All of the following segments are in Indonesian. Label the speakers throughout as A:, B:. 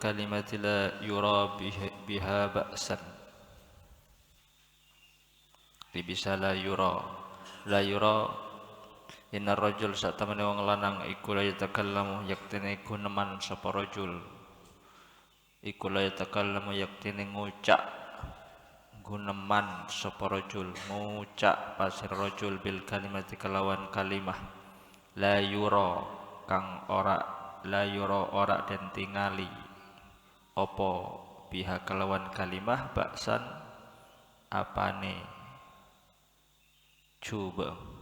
A: kalimati la yura biha ba'san. Bisa la yura inna rajul satamane wong lanang iku la yatakallamu yaktene iku neman sapa rajul iku la yatakallamu yaktene ngucak guneman sapa rajul ngucak pasir rajul bil kalimati kelawan kalimah la yura kang ora den tingali apa biha kelawan kalimah baksan apane coba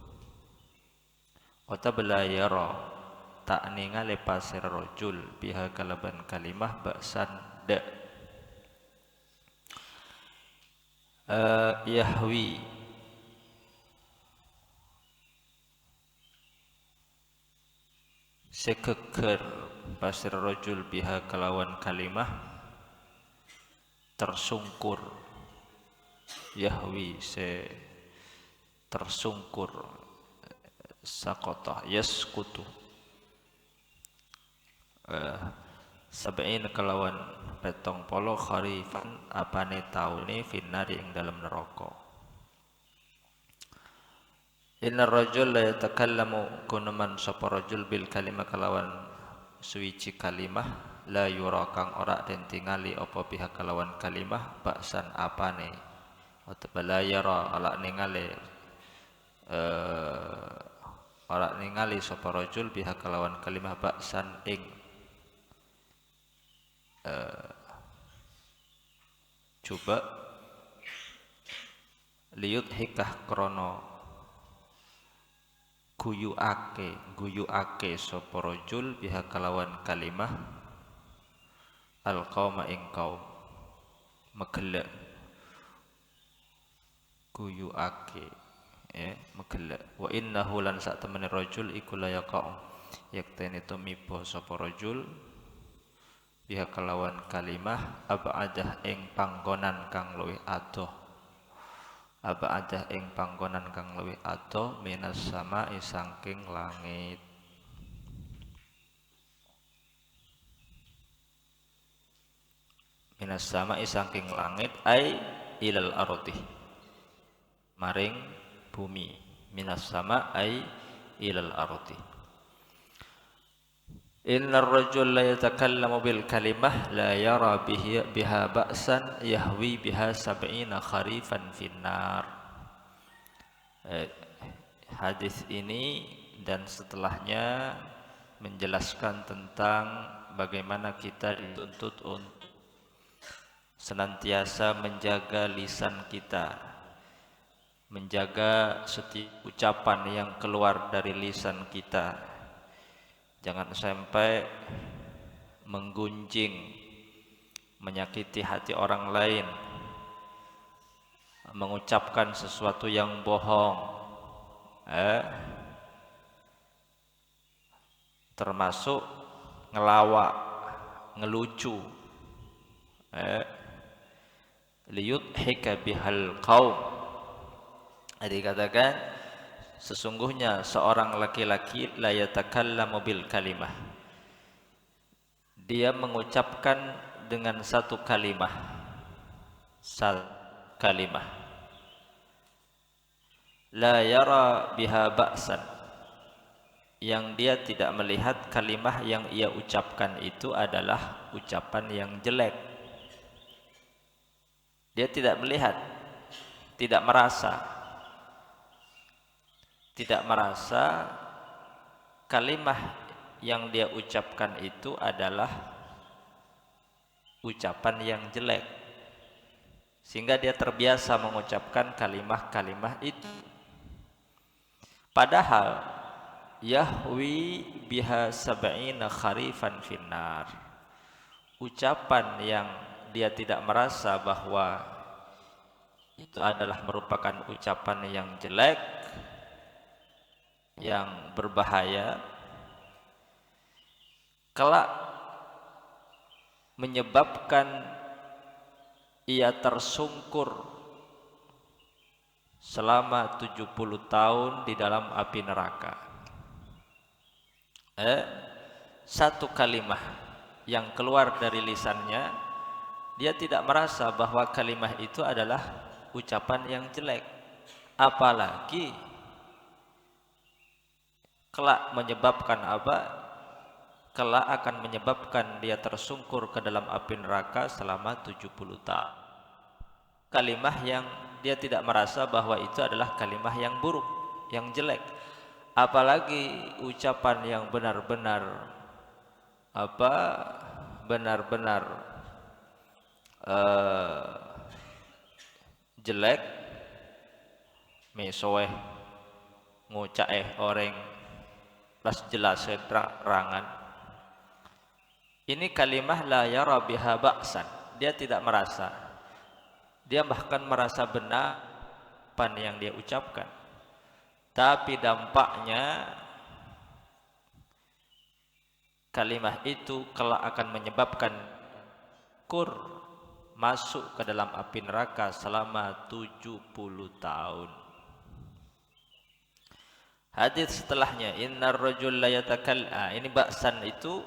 A: Ota belayara tak ningali pasir rojul biha kalaban kalimah baksan da yahwi sekeker pasir rojul biha kalawan kalimah tersungkur yahwi se tersungkur sakota yaskutu sab'in kelawan petong polo kharifan apane taune finnari ing dalam neraka. Inna rajul la yatakallamu kunaman sapa rajul bil kalimah kelawan suwici kalimah la yura kang ora den tingali apa pihak kelawan kalimah baksan apane utawa yara ala ningali ora ningali sapa rajul biha kelawan kalimah baksan ing coba liyut hikah krono guyuake sapa rajul biha kelawan kalimah alqauma ing kaum megelek guyuake megelek wa innahu lan sak temene rajul iku la yaqau yaktene tumiba sapa rajul biha kelawan kalimah abadah ing panggonan kang luwih adoh minas sama'i saking langit ai ilal ardi maring bumi minas sama ai ilal ardi. Innar rajul la yatakallamu bil kalimah la yara biha ba'san yahwi biha sab'ina kharifan finnar. Hadis ini dan setelahnya menjelaskan tentang bagaimana kita dituntut untuk senantiasa menjaga lisan kita, menjaga setiap ucapan yang keluar dari lisan kita, jangan sampai menggunjing, menyakiti hati orang lain, mengucapkan sesuatu yang bohong, termasuk ngelawak, ngelucu, liyudhika bihal qaum. Dikatakan sesungguhnya seorang laki-laki la yatakallamu bil kalimah, dia mengucapkan dengan satu kalimah la yara biha ba'san, yang dia tidak melihat kalimah yang ia ucapkan itu adalah ucapan yang jelek. Dia tidak melihat, tidak merasa kalimah yang dia ucapkan itu adalah ucapan yang jelek, sehingga dia terbiasa mengucapkan kalimah-kalimah itu. Padahal yahwi biha sab'ina kharifan finnar, ucapan yang dia tidak merasa bahwa itu adalah merupakan ucapan yang jelek, yang berbahaya, kelak menyebabkan ia tersungkur selama 70 tahun di dalam api neraka. Satu kalimah yang keluar dari lisannya, dia tidak merasa bahwa kalimah itu adalah ucapan yang jelek. Apalagi kelak menyebabkan apa? Kelak akan menyebabkan dia tersungkur ke dalam api neraka selama 70 tahun. Kalimah yang dia tidak merasa bahwa itu adalah kalimah yang buruk, yang jelek. Apalagi ucapan yang benar-benar apa? Benar-benar jelek, mesoeh ngucak orang las jelas terangan. Ini kalimah la yara biha ba'san. Dia tidak merasa. Dia bahkan merasa benar apa yang dia ucapkan. Tapi dampaknya kalimah itu kelak akan menyebabkan kur masuk ke dalam api neraka selama 70 tahun. Hadis setelahnya, innar rajul la yatakalla. Ini ba'san itu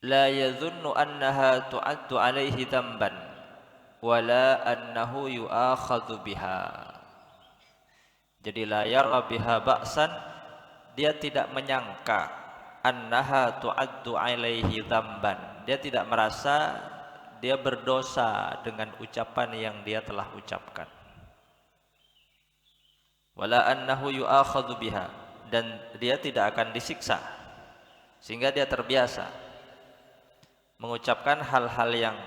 A: la yadhunnu annaha tu'addu alaihi dhanban wala annahu yu'akhadhu biha. Jadi la yara biha ba'san, dia tidak menyangka annaha tu'addu alaihi dhanban. Dia tidak merasa dia berdosa dengan ucapan yang dia telah ucapkan. Wala annahu yu'akhadhu biha, dan dia tidak akan disiksa, sehingga dia terbiasa mengucapkan hal-hal yang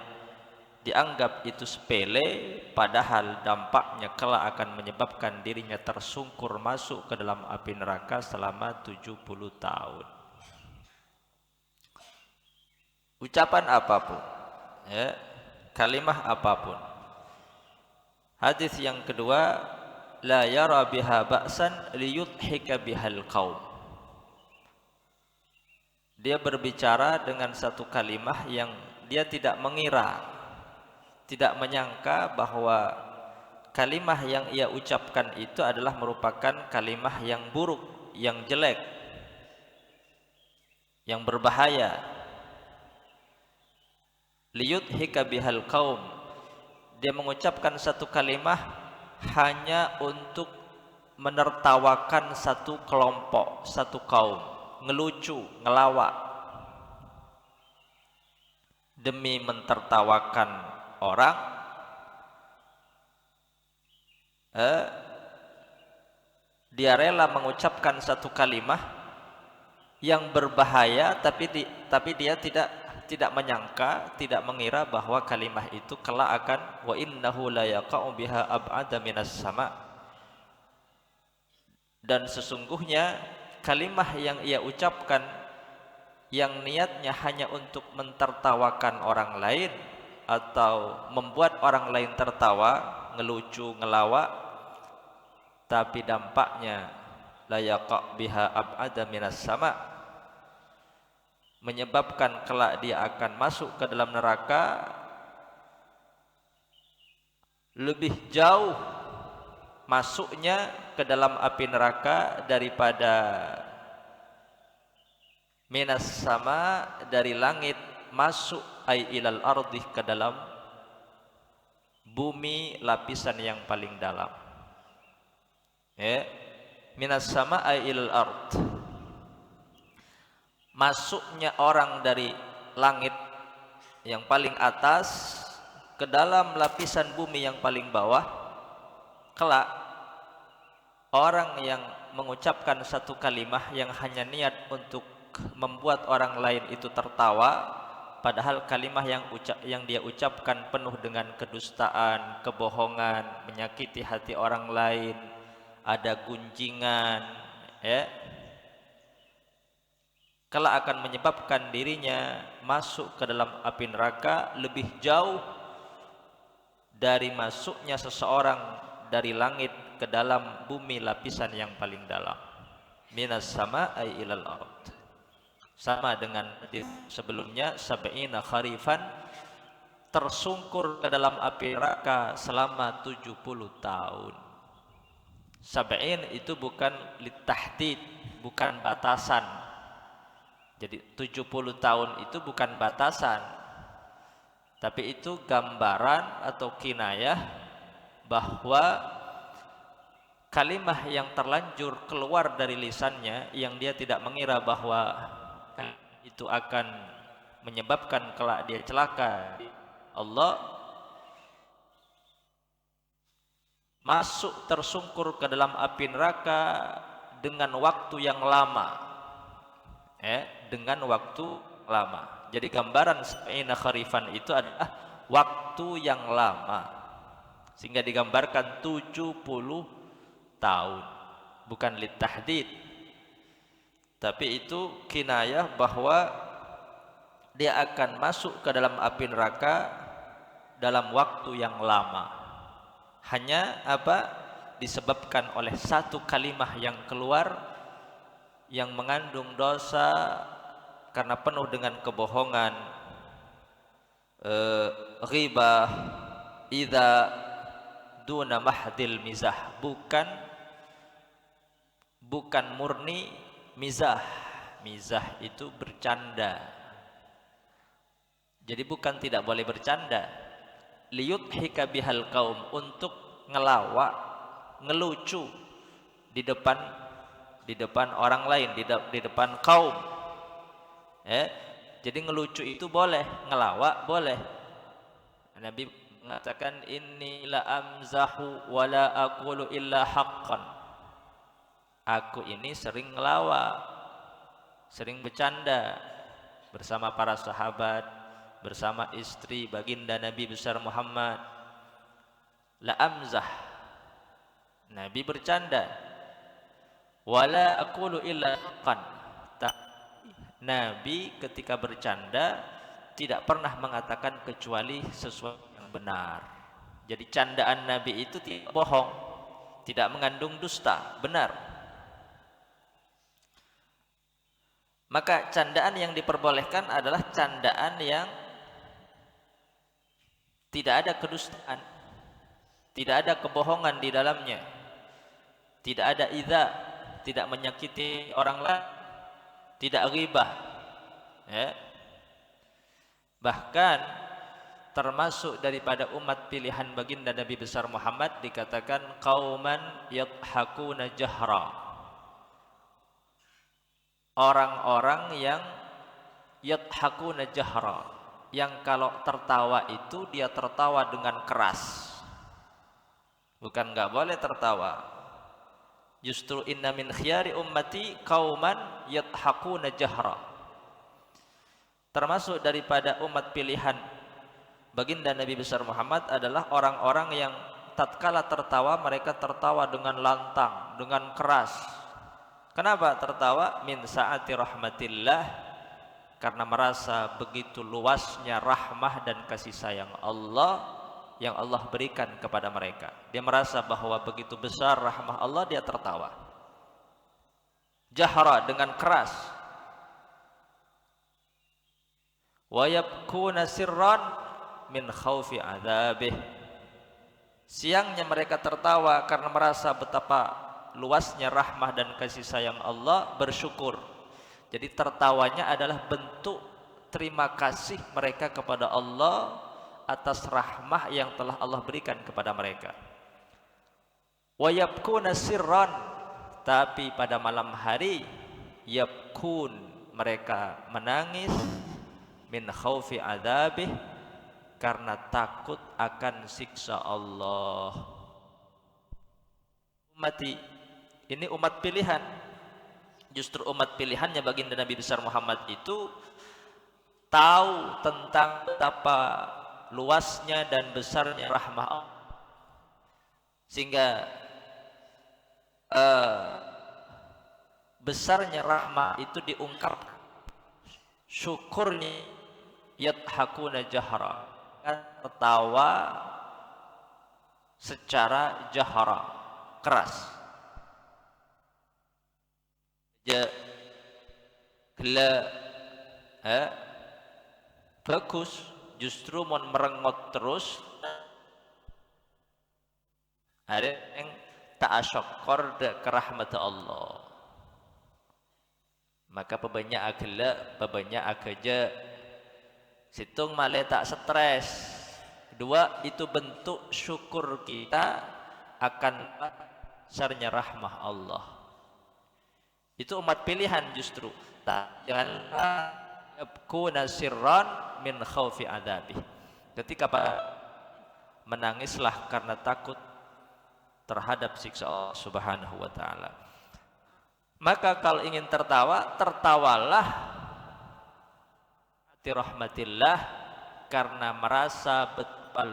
A: dianggap itu sepele, padahal dampaknya kelak akan menyebabkan dirinya tersungkur masuk ke dalam api neraka selama 70 tahun. Ucapan apapun, ya, kalimah apapun. Hadis yang kedua, la yara biha ba'san liyudhika bihal qaum. Dia berbicara dengan satu kalimah yang dia tidak mengira, tidak menyangka bahwa kalimah yang ia ucapkan itu adalah merupakan kalimah yang buruk, yang jelek, yang berbahaya. Liyudhika bihal qaum. Dia mengucapkan satu kalimah hanya untuk menertawakan satu kelompok, satu kaum, ngelucu, ngelawak, demi mentertawakan orang, dia rela mengucapkan satu kalimah yang berbahaya, tapi dia tidak menyangka, tidak mengira bahwa kalimah itu kelak akan wa innahu la yaqa'u biha ab'ada minas sama'. Dan sesungguhnya kalimah yang ia ucapkan yang niatnya hanya untuk mentertawakan orang lain atau membuat orang lain tertawa, ngelucu, ngelawak, tapi dampaknya la yaqa' biha ab'ada minas sama', menyebabkan kelak dia akan masuk ke dalam neraka lebih jauh masuknya ke dalam api neraka daripada minas sama, dari langit, masuk ay ilal ardi, ke dalam bumi lapisan yang paling dalam. Ya, minas sama ay ilal ard. Masuknya orang dari langit yang paling atas ke dalam lapisan bumi yang paling bawah, kelak orang yang mengucapkan satu kalimah yang hanya niat untuk membuat orang lain itu tertawa, padahal kalimah yang dia ucapkan penuh dengan kedustaan, kebohongan, menyakiti hati orang lain, ada gunjingan, ya, kelak akan menyebabkan dirinya masuk ke dalam api neraka lebih jauh dari masuknya seseorang dari langit ke dalam bumi lapisan yang paling dalam. Minas sama ay ilal ard. Sama dengan hadis sebelumnya, sab'ina kharifan, tersungkur ke dalam api neraka selama 70 tahun. Sab'in itu bukan litahdid, bukan batasan. Jadi 70 tahun itu bukan batasan, tapi itu gambaran atau kinayah bahwa kalimah yang terlanjur keluar dari lisannya yang dia tidak mengira bahwa itu akan menyebabkan kelak dia celaka, Allah masuk tersungkur ke dalam api neraka dengan waktu yang lama, dengan waktu lama. Jadi gambaran sab'ina kharifan itu adalah waktu yang lama, sehingga digambarkan 70 tahun, bukan litahdid, tapi itu kinayah bahwa dia akan masuk ke dalam api neraka dalam waktu yang lama. Hanya disebabkan oleh satu kalimah yang keluar yang mengandung dosa karena penuh dengan kebohongan, ghibah, idza duna mahdil mizah, bukan murni mizah. Mizah itu bercanda. Jadi bukan tidak boleh bercanda. Liyudhika bihal kaum, untuk ngelawak, ngelucu di depan orang lain, di depan kaum. Jadi ngelucu itu boleh, ngelawak boleh. Nabi mengatakan inni la amzahu wa la aqulu illa haqqan. Aku ini sering ngelawak, sering bercanda bersama para sahabat, bersama istri baginda Nabi besar Muhammad. La amzah, Nabi bercanda. Wala aqulu illa haqqan, Nabi ketika bercanda tidak pernah mengatakan kecuali sesuatu yang benar. Jadi candaan Nabi itu tidak bohong, tidak mengandung dusta, benar. Maka candaan yang diperbolehkan adalah candaan yang tidak ada kedustaan, tidak ada kebohongan di dalamnya, tidak ada idza, tidak menyakiti orang lain, tidak ghibah. Bahkan termasuk daripada umat pilihan baginda Nabi besar Muhammad dikatakan qauman yadhakuna jahra, orang-orang yang yadhakuna jahra, yang kalau tertawa itu dia tertawa dengan keras. Bukan enggak boleh tertawa, justru inna min khiyari ummati qauman yadhakuna jahra. Termasuk daripada umat pilihan baginda Nabi besar Muhammad adalah orang-orang yang tatkala tertawa mereka tertawa dengan lantang, dengan keras. Kenapa tertawa? Min saati rahmatillah, karena merasa begitu luasnya rahmah dan kasih sayang Allah yang Allah berikan kepada mereka. Dia merasa bahwa begitu besar rahmah Allah, dia tertawa. Jahra, dengan keras. Wa yabkuna sirran min khaufi adzabih. Siangnya mereka tertawa karena merasa betapa luasnya rahmah dan kasih sayang Allah, bersyukur. Jadi tertawanya adalah bentuk terima kasih mereka kepada Allah atas rahmah yang telah Allah berikan kepada mereka. Wa yabkuna sirran, tapi pada malam hari yabkun, mereka menangis, min khaufi adzabih, karena takut akan siksa Allah. Ummati, ini umat pilihan. Justru umat pilihannya baginda Nabi besar Muhammad itu tahu tentang betapa luasnya dan besarnya rahmah Allah, sehingga besarnya rahmah itu diungkapkan. Syukurnya yadhakuna jahra, tertawa secara jahra, keras. Bagus, justru mau merengot terus. Ada yang ta'asyakor ke rahmat Allah. Maka banyak aja situng malah tak stres. Kedua, itu bentuk syukur kita akan besarnya rahmah Allah. Itu umat pilihan justru. Janganlah yakuna sirran min khaufi adabi. Ketika menangislah karena takut terhadap siksa Allah Subhanahu wa taala. Maka kalau ingin tertawa, tertawalah hati rahmatillah karena merasa betul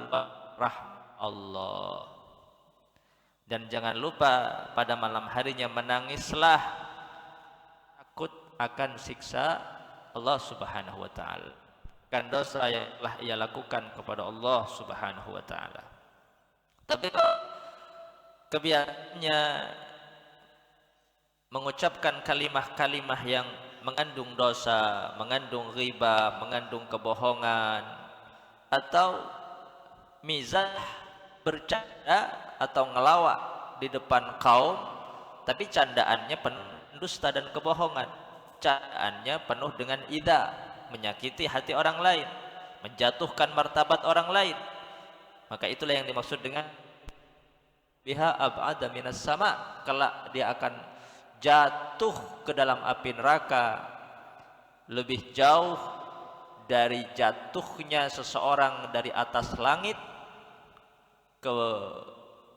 A: rahmat Allah. Dan jangan lupa pada malam harinya menangislah takut akan siksa Allah Subhanahu wa taala. Kan dosa yang telah ia lakukan kepada Allah Subhanahu wa taala. Tapi kebiasaannya mengucapkan kalimah-kalimah yang mengandung dosa, mengandung riba, mengandung kebohongan, atau mizah, bercanda atau ngelawak di depan kaum, tapi candaannya penuh dusta dan kebohongan, candaannya penuh dengan ida, menyakiti hati orang lain, menjatuhkan martabat orang lain. Maka itulah yang dimaksud dengan biha ab'ada minas sama, kelak dia akan jatuh ke dalam api neraka lebih jauh dari jatuhnya seseorang dari atas langit ke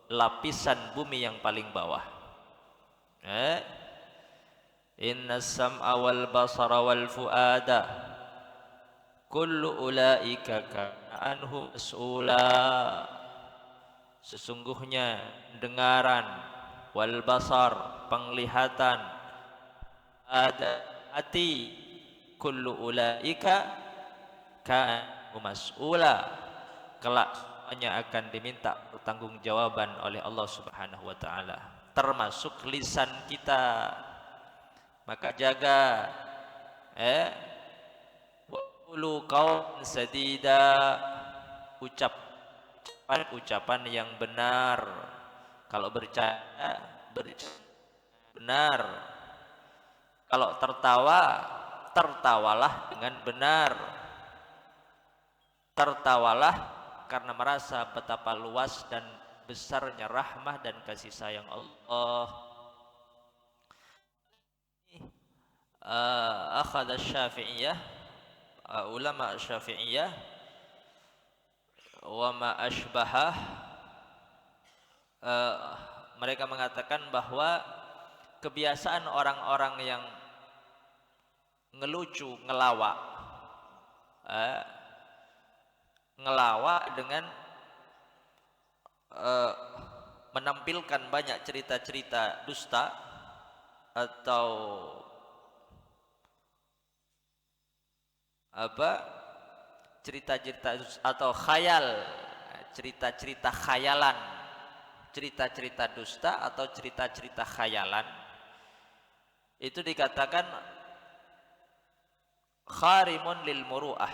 A: lapisan bumi yang paling bawah. Inna sam'a wal basara wal fuada kullu ulaika kana anhu mas'ula. Sesungguhnya dengaran, wal basar penglihatan, ada hati, kullu ulaika kana mas'ula, kelak semuanya akan diminta pertanggungjawaban oleh Allah Subhanahu wa taala, termasuk lisan kita. Maka jaga wa qulu qawlan sadida, ucapan yang benar. Kalau bercanda benar. Kalau tertawa, tertawalah dengan benar. Tertawalah karena merasa betapa luas dan besarnya rahmah dan kasih sayang Allah. Akhadha Syafi'iyah, ulama Syafi'iyah, wa ma ashbahah, mereka mengatakan bahwa kebiasaan orang-orang yang ngelucu, ngelawak dengan menampilkan banyak cerita-cerita dusta atau cerita-cerita atau khayal, cerita-cerita khayalan, cerita-cerita dusta atau cerita-cerita khayalan, itu dikatakan kharimun lil muru'ah,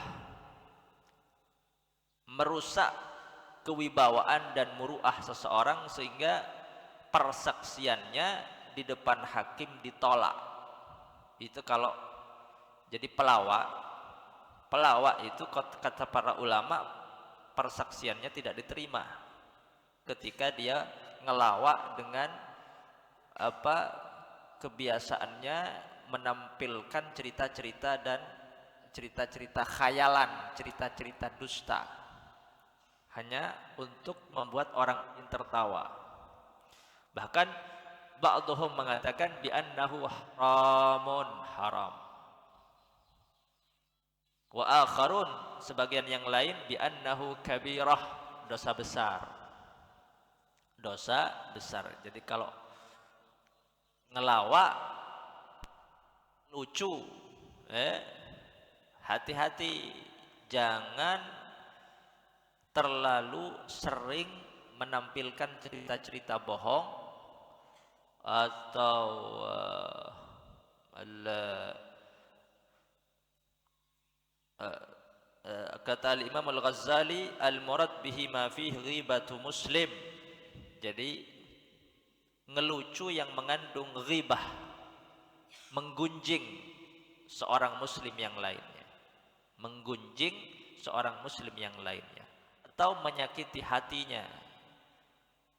A: merusak kewibawaan dan muru'ah seseorang sehingga persaksiannya di depan hakim ditolak. Itu kalau jadi pelawak itu kata para ulama persaksiannya tidak diterima ketika dia ngelawak dengan kebiasaannya menampilkan cerita-cerita dan cerita-cerita khayalan, cerita-cerita dusta, hanya untuk membuat orang lain tertawa. Bahkan ba'dhum mengatakan bi annahu haram, wa akharun, sebagian yang lain bi annahu kabirah, dosa besar. Jadi kalau ngelawak lucu, hati-hati, jangan terlalu sering menampilkan cerita-cerita bohong atau kata Imam Al-Ghazali, al-murad bihi ma fihi ghibatu muslim. Jadi ngelucu yang mengandung ghibah, menggunjing seorang muslim yang lainnya, menggunjing seorang muslim yang lainnya, atau menyakiti hatinya.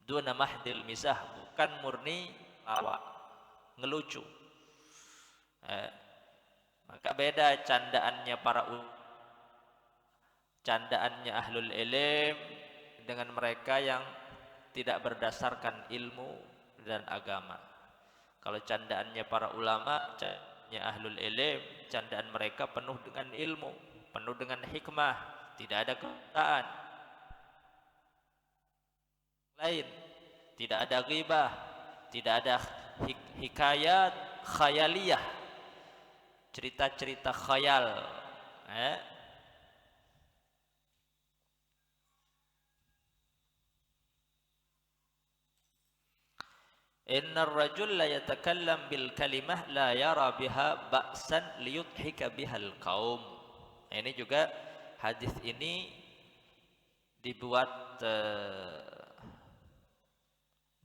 A: Duna mahdil mizah, bukan murni awak ngelucu. Maka beda candaannya ahlul ilm dengan mereka yang tidak berdasarkan ilmu dan agama. Kalau candaannya para ulama, candaannya ahlul ilm, candaan mereka penuh dengan ilmu, penuh dengan hikmah, tidak ada kebenaran lain, tidak ada ghibah, tidak ada hikayat khayaliyah, cerita-cerita khayal. Innar rajul la yatakallam bil kalimah la yara biha ba'san liyudhika bihal qaum. Ini juga hadis ini dibuat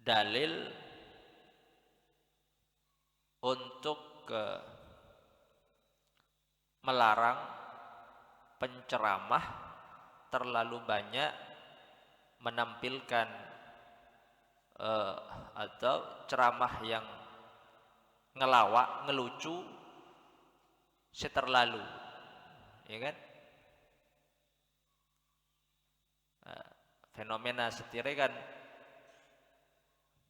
A: dalil untuk melarang penceramah terlalu banyak menampilkan atau ceramah yang ngelawak, ngelucu seterlalu, ya kan? Fenomena setire kan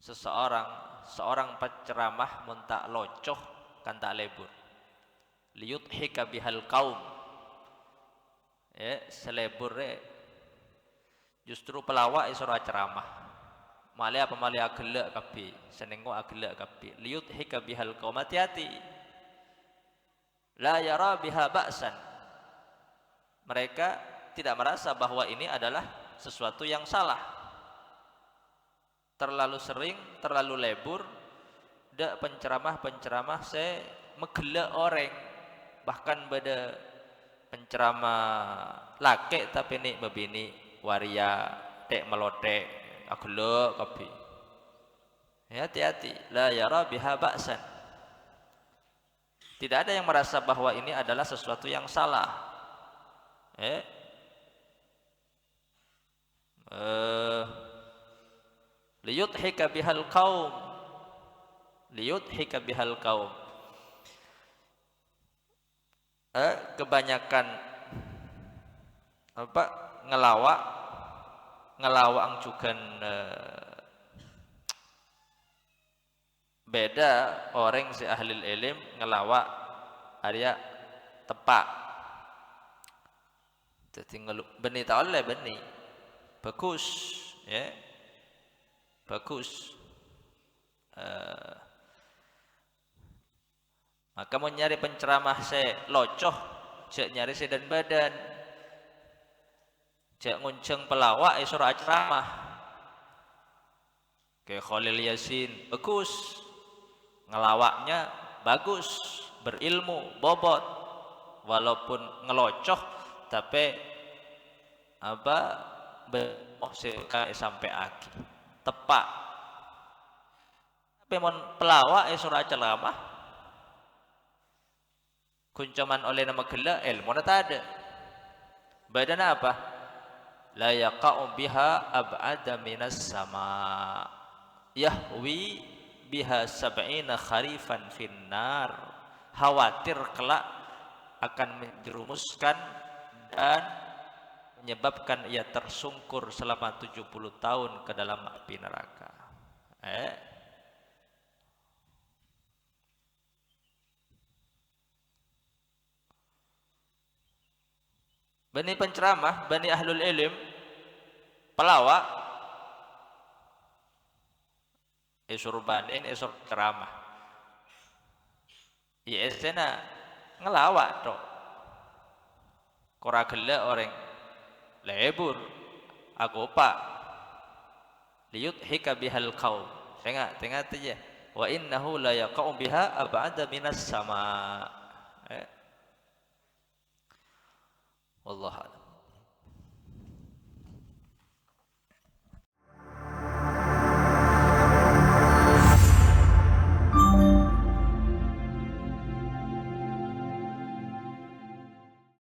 A: seorang penceramah mun tak locoh kan tak lebur, liyudhika bihal qaum, selebur justru pelawak isora ceramah malah apa malah agelak kapi, senengok agelak kapi, liyudhika bihal qaum, hati-hati, la yara biha ba'san, mereka tidak merasa bahwa ini adalah sesuatu yang salah. Terlalu sering, terlalu lebur, dak penceramah saya megelak orang, bahkan pada penceramah laki tapi nih membini waria tek melotek agelak kapi. Ya, hati-hati, la yara biha ba'san. Tidak ada yang merasa bahwa ini adalah sesuatu yang salah. Liyudhika bihal qaum, liyudhika bihal qaum. Kebanyakan apa ngelawak juga beda orang si ahli ilm ngelawak area tepak. Jadi beni tak oleh beni bagus, ya bagus. Maka mau nyari penceramah saya locoh, cek nyari sedan badan, cek ngunceng pelawak surah ceramah kayak Khalil Yasin, bagus ngelawaknya, bagus, berilmu, bobot, walaupun ngelocoh tapi apa sampai akhir tepak. Tapi mon pelawak surah ceramah kuncaman oleh nama gelak ilmu tak ada. Badan apa? La yaqa'u biha ab'ada minas sama, yahwi biha sab'ina kharifan finnar, khawatir kelak akan menjerumuskan dan menyebabkan ia tersungkur selama 70 tahun ke dalam api neraka. Bani penceramah, bani ahlul ilm, pelawak, esur ceramah, esena ngelawak tok, koragela orang lebur, agopa, liyudhika bihal qaum. Tengah aja. Wa innahu la yaqa'u biha ab'ada minas sama. Wallahu a'lam.